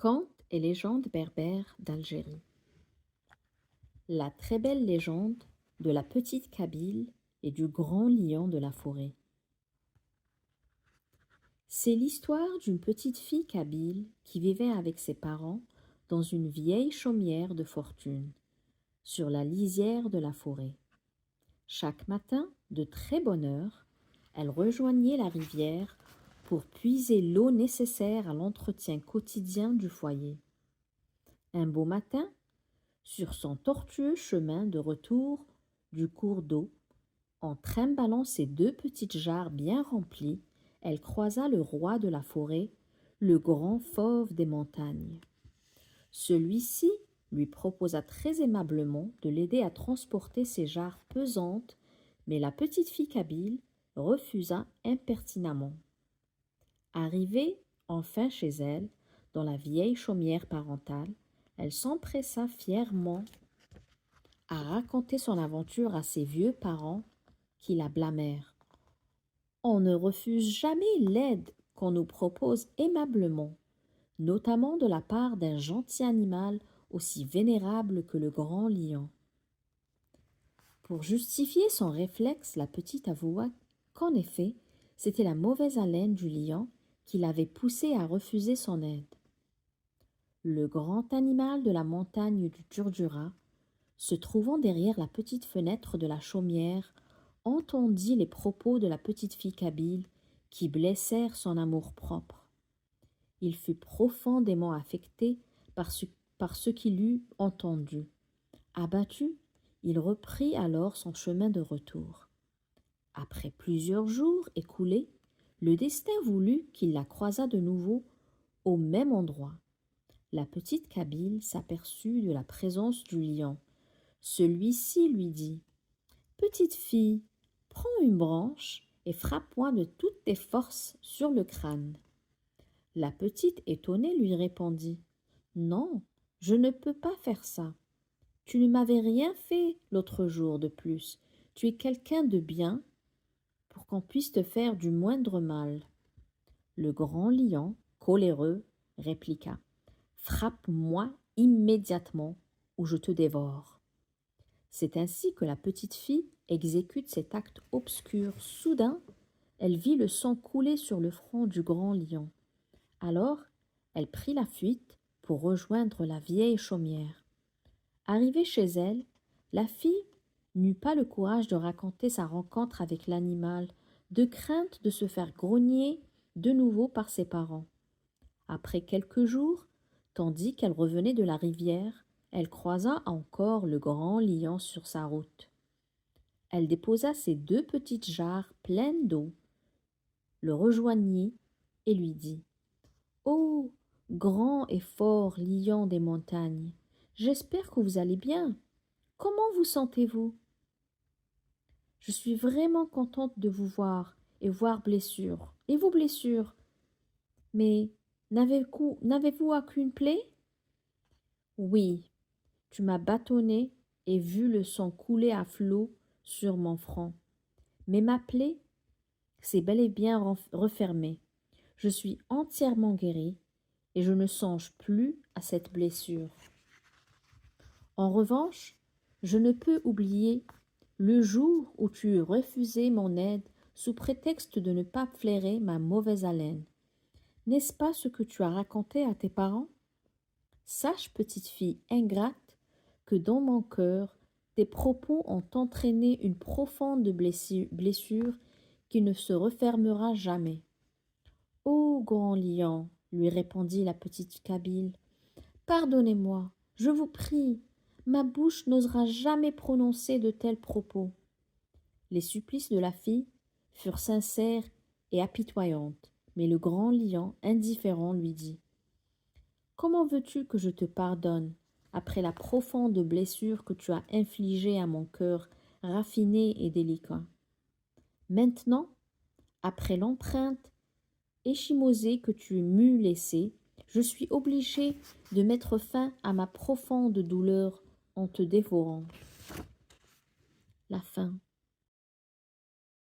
Contes et légendes berbères d'Algérie. La très belle légende de la petite Kabyle et du grand lion de la forêt. C'est l'histoire d'une petite fille kabyle qui vivait avec ses parents dans une vieille chaumière de fortune, sur la lisière de la forêt. Chaque matin, de très bonne heure, elle rejoignait la rivière pour puiser l'eau nécessaire à l'entretien quotidien du foyer. Un beau matin, sur son tortueux chemin de retour du cours d'eau, en trimballant ses deux petites jarres bien remplies, elle croisa le roi de la forêt, le grand fauve des montagnes. Celui-ci lui proposa très aimablement de l'aider à transporter ses jarres pesantes, mais la petite fille kabyle refusa impertinemment. Arrivée enfin chez elle, dans la vieille chaumière parentale, elle s'empressa fièrement à raconter son aventure à ses vieux parents qui la blâmèrent. On ne refuse jamais l'aide qu'on nous propose aimablement, notamment de la part d'un gentil animal aussi vénérable que le grand lion. Pour justifier son réflexe, la petite avoua qu'en effet, c'était la mauvaise haleine du lion qui l'avait poussée à refuser son aide. Le grand animal de la montagne du Durdura, se trouvant derrière la petite fenêtre de la chaumière, entendit les propos de la petite fille kabyle qui blessèrent son amour-propre. Il fut profondément affecté par ce qu'il eut entendu. Abattu, il reprit alors son chemin de retour. Après plusieurs jours écoulés, le destin voulut qu'il la croisât de nouveau au même endroit. La petite kabyle s'aperçut de la présence du lion. Celui-ci lui dit « Petite fille, prends une branche et frappe-moi de toutes tes forces sur le crâne. » La petite, étonnée, lui répondit « Non, je ne peux pas faire ça. Tu ne m'avais rien fait l'autre jour de plus. Tu es quelqu'un de bien pour qu'on puisse te faire du moindre mal. » Le grand lion, coléreux, répliqua « Frappe-moi immédiatement ou je te dévore. » C'est ainsi que la petite fille exécute cet acte obscur. Soudain, elle vit le sang couler sur le front du grand lion. Alors, elle prit la fuite pour rejoindre la vieille chaumière. Arrivée chez elle, la fille n'eut pas le courage de raconter sa rencontre avec l'animal, de crainte de se faire grogner de nouveau par ses parents. Après quelques jours, tandis qu'elle revenait de la rivière, elle croisa encore le grand lion sur sa route. Elle déposa ses deux petites jarres pleines d'eau, le rejoignit et lui dit « Ô grand et fort lion des montagnes, j'espère que vous allez bien. Comment vous sentez-vous? Je suis vraiment contente de vous voir et voir blessures. Et vos blessures? Mais n'avez-vous aucune plaie? Oui, tu m'as bâtonné et vu le sang couler à flots sur mon front. Mais ma plaie s'est bel et bien refermée. Je suis entièrement guérie et je ne songe plus à cette blessure. En revanche, je ne peux oublier le jour où tu refusais mon aide sous prétexte de ne pas flairer ma mauvaise haleine. N'est-ce pas ce que tu as raconté à tes parents? Sache, petite fille ingrate, que dans mon cœur, tes propos ont entraîné une profonde blessure qui ne se refermera jamais. Ô grand lion, lui répondit la petite kabyle, pardonnez-moi, je vous prie, ma bouche n'osera jamais prononcer de tels propos. Les supplices de la fille furent sincères et apitoyantes, mais le grand lion, indifférent, lui dit « Comment veux-tu que je te pardonne après la profonde blessure que tu as infligée à mon cœur raffiné et délicat? Maintenant, après l'empreinte échymosée que tu m'eus laissée, je suis obligée de mettre fin à ma profonde douleur en te dévorant. » La fin.